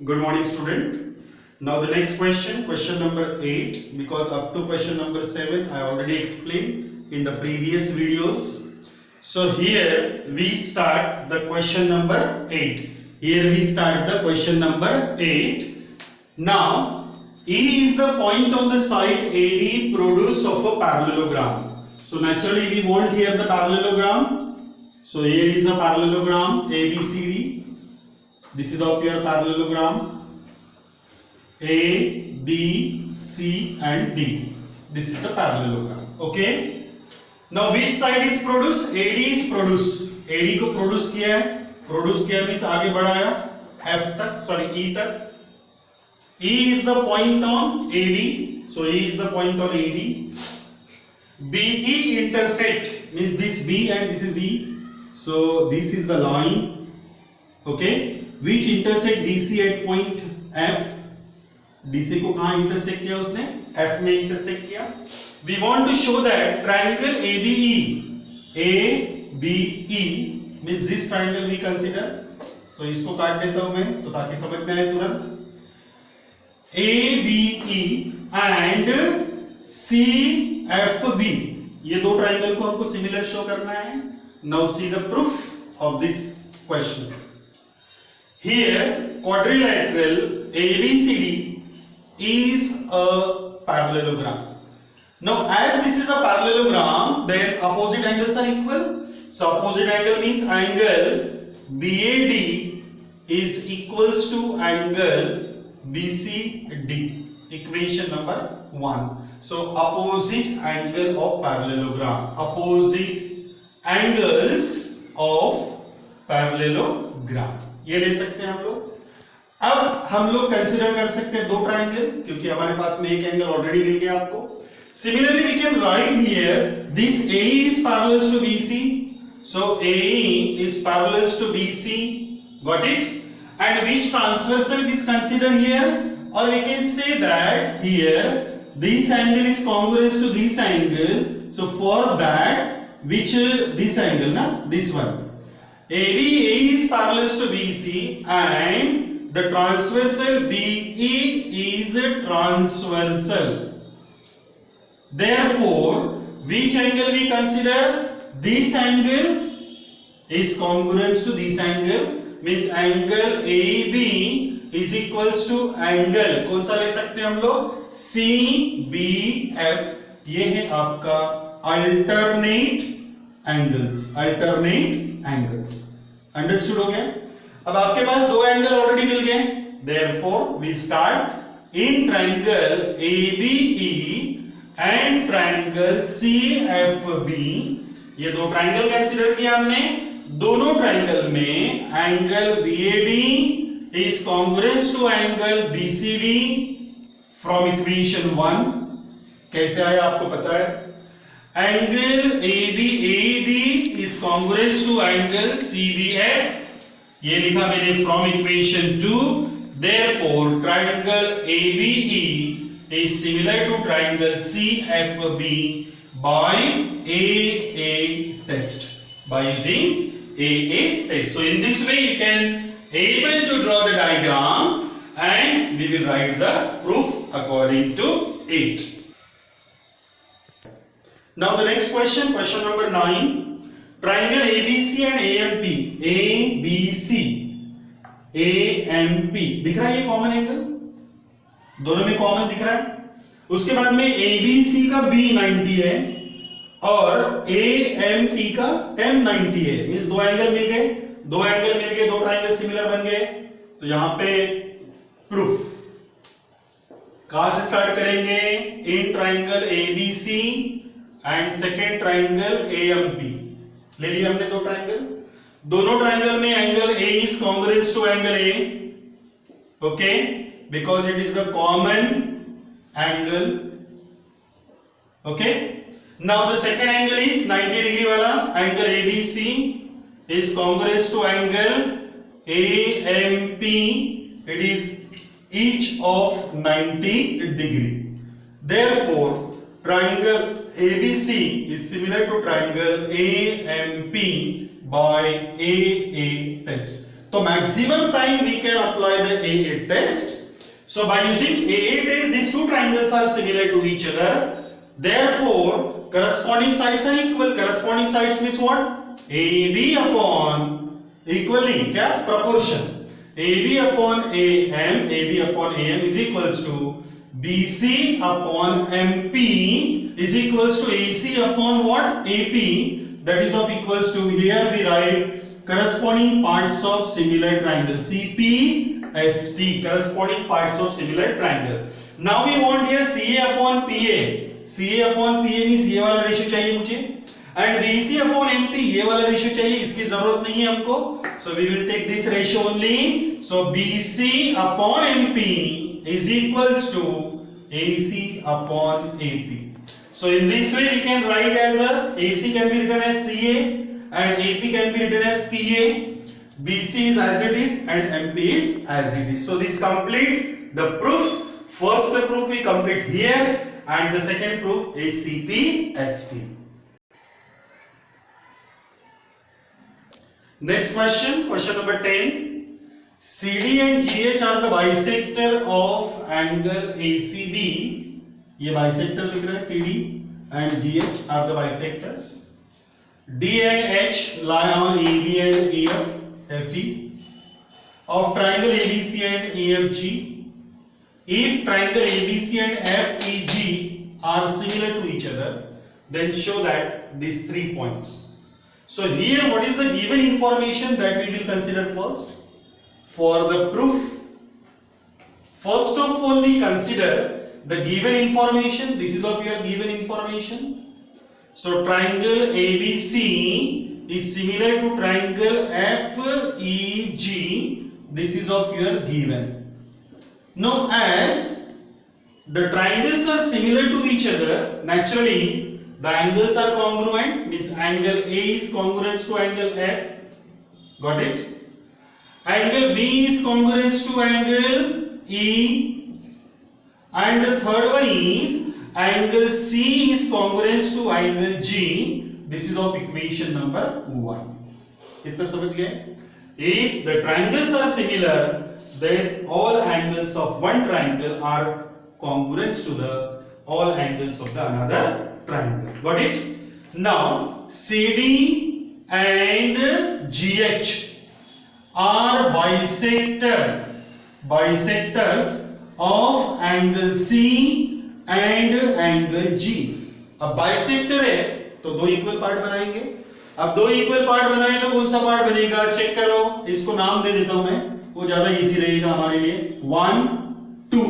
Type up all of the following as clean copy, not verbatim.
Good morning, student. Now the next question, question number 8, because up to question number 7 I already explained in the previous videos. So here we start the question number 8. Here we start the question number 8. Now E is the point on the side AD produce of a parallelogram. So naturally we want here the parallelogram. So here is a parallelogram ABCD. This is of your parallelogram A, B, C and D. This is the parallelogram. Okay. Now which side is produced? AD is produced. AD को produce किया है. Produce किया means आगे बढ़ाया F तक, sorry E तक. E is the point on AD. So E is the point on AD. BE intersect means this B and this is E. So this is the line. Okay. Which intersect DC at point F. DC को कहाँ intersect किया उसने? F में intersect किया. We want to show that triangle ABE means this triangle we consider. So इसको काट देता हूँ मैं तो ताकि समझ में आए तुरंत. ABE and CFB ये दो triangle को हमको similar show करना है. Now see the proof of this question. Here quadrilateral ABCD is a parallelogram. Now as this is a parallelogram, then opposite angles are equal. So opposite angle means angle BAD is equals to angle BCD. Equation number 1. So opposite angle of parallelogram. Opposite angles of parallelogram. ये ले सकते हैं हम लोग. अब हम लोग consider कर सकते हैं दो ट्रायंगल क्योंकि हमारे पास में एक एंगल ऑलरेडी मिल गया आपको. Similarly we can write here this AE is parallel to BC. So AE is parallel to BC. Got it? And which transversal is considered here? Or we can say that here this angle is congruous to this angle. So for that which this angle na this one. AE is parallel to BC and the transversal BE is transversal. Therefore, which angle we consider? This angle is congruous to this angle. Means angle AB is equals to angle कौन सा ले सकते हैं हम लोग? CBF. ये है आपका alternate angles. Alternate angles. Understood हो गया? अब आपके पास दो एंगल ऑलरेडी मिल गए. Therefore, we start in triangle ABE and triangle CFB. ये दो ट्रायंगल कंसीडर किया हमने. दोनों ट्रायंगल में angle BAD is congruous to angle BCD from equation 1. कैसे आया आपको पता है? Angle ABAD is congruous to angle CBF. ये लिखा मैंने from equation 2. Therefore, triangle ABE is similar to triangle CFB by AA test. By using AA test. So in this way you can able to draw the diagram and we will write the proof according to it. Now the next question, question number 9. Triangle ABC and AMP. ABC, AMP. दिख रहा है ये common angle? दोनों में common दिख रहा है. उसके बाद में ABC का B90 है और AMP का M90 है. मींस दो एंगल मिल गए. दो ट्रायंगल सिमिलर बन गए. तो यहां पे प्रूफ कहां से स्टार्ट करेंगे? In triangle ABC and second triangle AMP. ले लिया हमने दो ट्रायंगल. दोनों ट्रायंगल में angle A is congruous to angle A. Okay, because it is the common angle. Okay, now the second angle is 90 degree वाला angle ABC is congruous to angle AMP. It is each of 90 degree. Therefore, triangle ABC is similar to triangle AMP by AA test. तो maximum time we can apply the AA test. So by using AA test, these two triangles are similar to each other. Therefore, corresponding sides are equal. Corresponding sides means what? AB upon equally क्या proportion. AB upon AM is equals to BC upon MP is equals to AC upon what? AP. That is of equals to, here we write corresponding parts of similar triangle, CPST, corresponding parts of similar triangle. Now we want here CA upon PA. CA upon PA means ये वाला ratio चाहिए मुझे, and BC upon MP ये वाला ratio चाहिए, इसकी जरूरत नहीं है हमको. So we will take this ratio only. So BC upon MP is equals to AC upon AP. So in this way we can write as a AC can be written as CA and AP can be written as PA. BC is as it is and MP is as it is. So this complete the proof. First proof we complete here and the second proof is CPST. Next question, question number 10. CD and GH are the bisector of angle ACB. ये bisector दिख रहा है, CD and GH are the bisectors. D and H lie on AB and EF, FE of triangle ABC and EFG. If triangle ABC and FEG are similar to each other, then show that these 3 points. So here what is the given information that we will consider first? For the proof, first of all we consider the given information. This is of your given information. So triangle ABC is similar to triangle FEG. This is of your given. Now as the triangles are similar to each other, naturally the angles are congruent, means angle A is congruent to angle F. Got it? Angle B is congruent to angle E. And the third one is angle C is congruent to angle G. This is of equation number 1. इतना समझ गए? If the triangles are similar, then all angles of one triangle are congruent to the all angles of the another triangle. Got it? Now CD and GH are bisectors of angle C and angle G. अब bisector है तो दो equal part बनाएंगे. अब दो equal part बनाए तो कौन सा पार्ट बनेगा? चेक करो. इसको नाम दे देता हूं मैं, वो ज्यादा इजी रहेगा हमारे लिए. 1 2,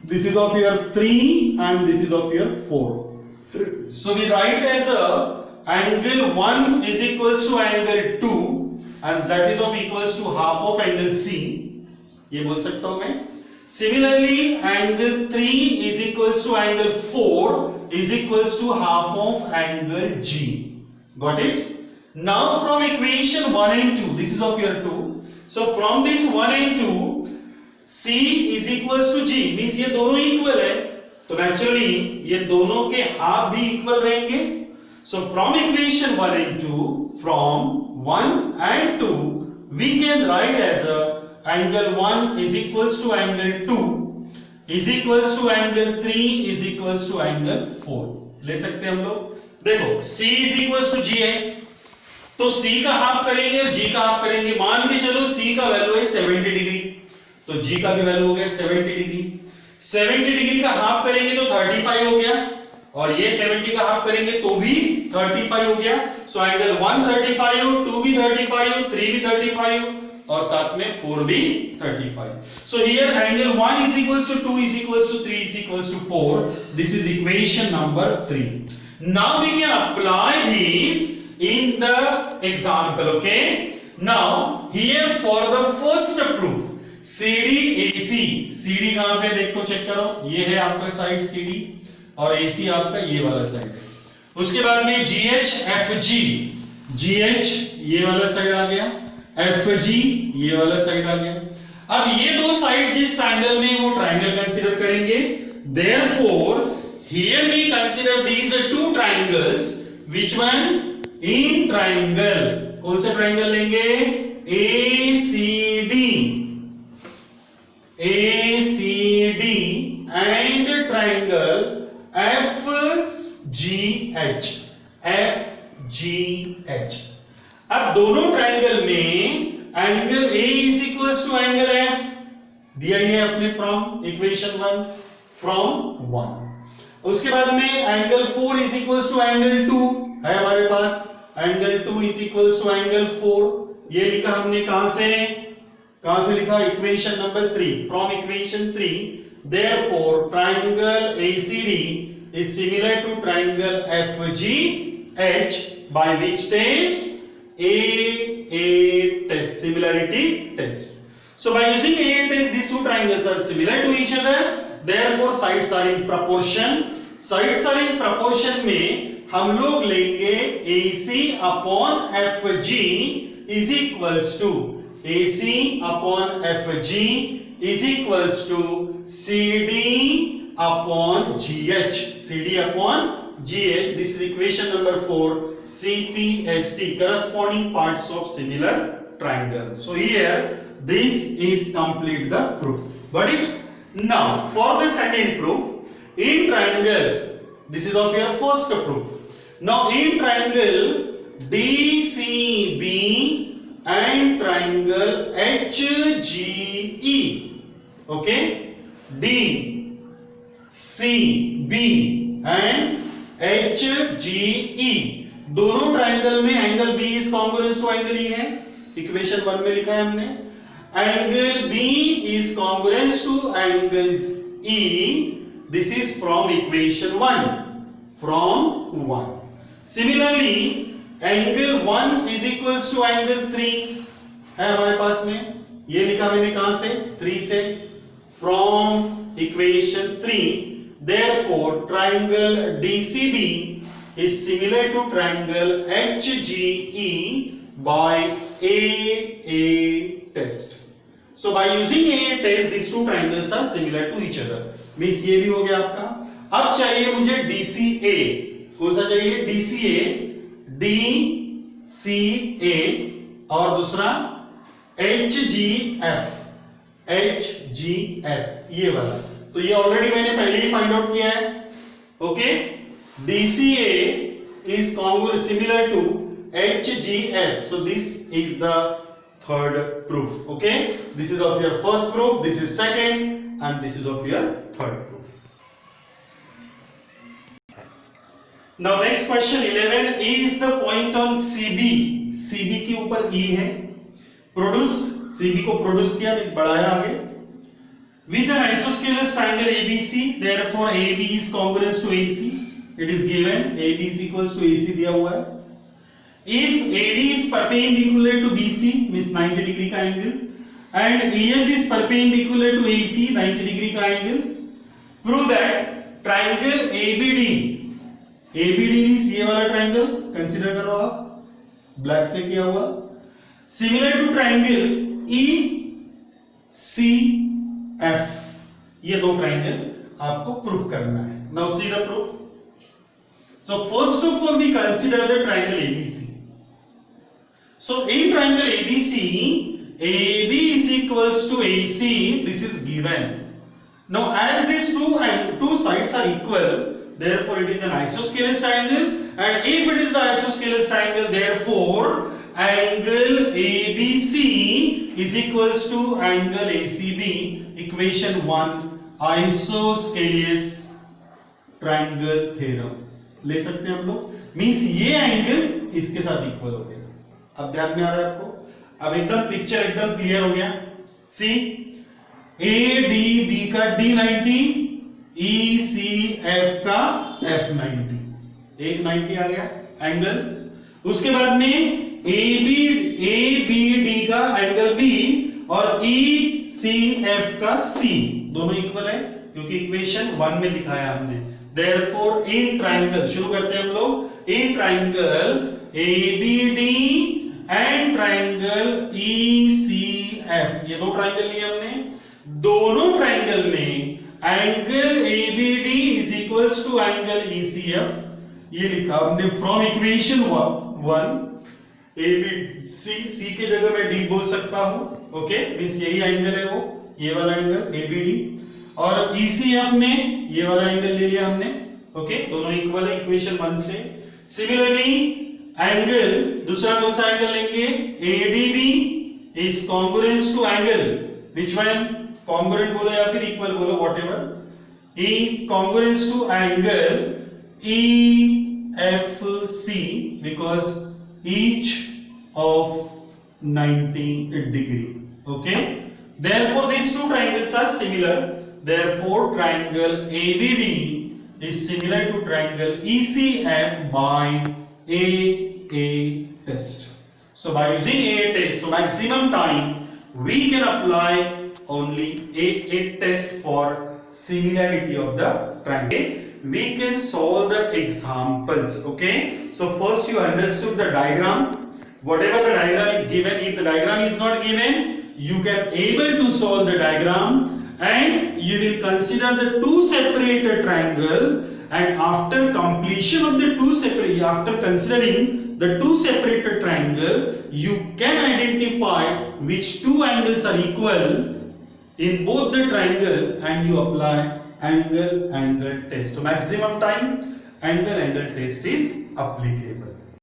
this is of your 3 and this is of your 4. So we write as a angle 1 is equals to angle 2 and that is of equals to half of angle C. ये बोल सकता हूं मैं. Similarly, angle 3 is equals to angle 4 is equals to half of angle G. Got it? Now from equation 1 and 2, this is of your 2. So from this 1 and 2, C is equals to G, means ये दोनों equal है, तो naturally ये दोनों के half भी equal रहेंगे. So from equation 1 and 2, from 1 and 2, we can write as a angle 1 is equals to angle 2 is equals to angle 3 is equals to angle 4. ले सकते हैं हम लोग. देखो C is equals to G है, तो C का हाफ करेंगे और G का हाफ करेंगे. मान के चलो C का वैल्यू है 70 डिग्री, तो G का भी वैल्यू हो गया 70 डिग्री. 70 डिग्री का हाफ करेंगे तो 35 हो गया, और ये 70 का हाफ करेंगे तो भी 35 हो गया. सो एंगल 1 35, 2 भी 35, 3 भी 35 और साथ में 4 भी 35. So here angle 1 is equals to 2 is equals to 3 is equals to 4. This is equation number 3. Now we can apply this in the example. Okay. Now here for the first proof CD AC, CD कहां पे देखो check करो. ये है आपका side CD और AC आपका ये वाला साइड है. उसके बाद में GH FG, GH ये वाला साइड आ गया, FG ये वाला साइड आ गया. अब ये दो साइड जिस ट्रायंगल में वो ट्रायंगल कंसीडर करेंगे. Therefore here we consider these two triangles. Which one? In triangle. कौन सा ट्रायंगल लेंगे? ACD and triangle FGH. अब दोनों ट्राइंगल में angle A is equals to angle F दिया ही है अपने फ्रॉम इक्वेशन 1 फ्रॉम 1। उसके बाद में angle 4 is equals to angle 2 है हमारे पास, angle 2 is equals to angle 4। ये लिखा हमने कहां से लिखा, equation number 3 from equation 3। Therefore triangle ACD is similar to triangle FGH by which test? AA test, similarity test. So by using AA test, these two triangles are similar to each other, therefore sides are in proportion. Sides are in proportion में हम लोग लेंगे AC upon FG is equals to AC upon FG is equals to CD upon GH. CD upon GH. This is equation number 4. CPST, corresponding parts of similar triangle. So here this is complete the proof. Got it? Now for the second proof, in triangle, this is of your first proof. Now in triangle DCB and triangle HGE, okay, DCB and HGE दोनों triangle में angle B is congruence to angle E है, equation 1 में लिखा है हमने। Angle B is congruence to angle E, this is from equation 1 from 1। Similarly angle 1 is equals to angle 3 है हमारे पास में, ये लिखा मैंने कहां से, 3 से, from equation 3। Therefore triangle DCB is similar to triangle HGE by AA test. So by using AA test, these two triangles are similar to each other. Means ये भी हो गया आपका। अब चाहिए मुझे DCA, कौन सा चाहिए, DCA और दूसरा HGF ये वाला। तो ये ऑलरेडी मैंने पहले ही फाइंड आउट किया है, okay. DCA is similar to HGF, so this is the third proof, okay. This is of your first proof, this is second, and this is of your third proof. Now next question 11 is the point on CB के ऊपर E है, produce, CB को produce किया means बढ़ाया आगे with an isosceles triangle ABC, therefore AB is congruous to AC. It is given AB is equals to AC दिया हुआ है। If AD is perpendicular to BC means 90 degree का angle and EF is perpendicular to AC 90 degree का angle, prove that triangle ABD means ये वाला triangle consider करो आप, black से किया हुआ, similar to triangle ECF, ये दो ट्राइंगल आपको प्रूफ करना है। Now see the proof. So first of all we consider the triangle ABC. So in triangle ABC, AB is equals to AC, this is given. Now as these two sides are equal, therefore it is an isosceles triangle, and if it is the isosceles triangle, therefore angle ABC is equals to angle ACB, equation 1, isosceles triangle theorem ले सकते हैं हम लोग। Means ये angle इसके साथ equal हो गया। अब ध्यान में आ रहा है आपको, अब एकदम पिक्चर एकदम क्लियर हो गया। सी ADB का D90, ECF का F90, एक 90 आ गया एंगल। उसके बाद में ABD का एंगल B और ECF का C दोनों इक्वल है क्योंकि इक्वेशन 1 में दिखाया हमने। Therefore in triangle, शुरू करते हैं हम लोग, in triangle ABD and triangle ECF, ये दो ट्राइंगल लिए हमने, दोनों ट्राइंगल में angle ABD is equals to angle ECF, ये लिखा हमने from equation 1। A B C के जगह मैं डी बोल सकता हूं, ओके, मींस यही एंगल है वो, ये वाला एंगल ए बी डी, और ईसीएफ में ये वाला एंगल ले लिया हमने, ओके, दोनों इक्वल है इक्वेशन 1 से। सिमिलरली एंगल, दूसरा कौन सा एंगल लेंगे, ADB is congruence to angle, which one, congruent बोलो या फिर इक्वल बोलो, whatever, is congruence to angle EFC because each of 90 degree, okay, therefore these two triangles are similar, therefore triangle ABD is similar to triangle ECF by AA test. So by using AA test, so maximum time we can apply only AA test for similarity of the triangle. We can solve the examples, okay. So first you understood the diagram, whatever the diagram is given. If the diagram is not given, you can able to solve the diagram, and you will consider the two separate triangle, and after completion of the two separate, after considering the two separate triangle, you can identify which two angles are equal in both the triangle, and you apply angle test. So maximum time angle test is applicable.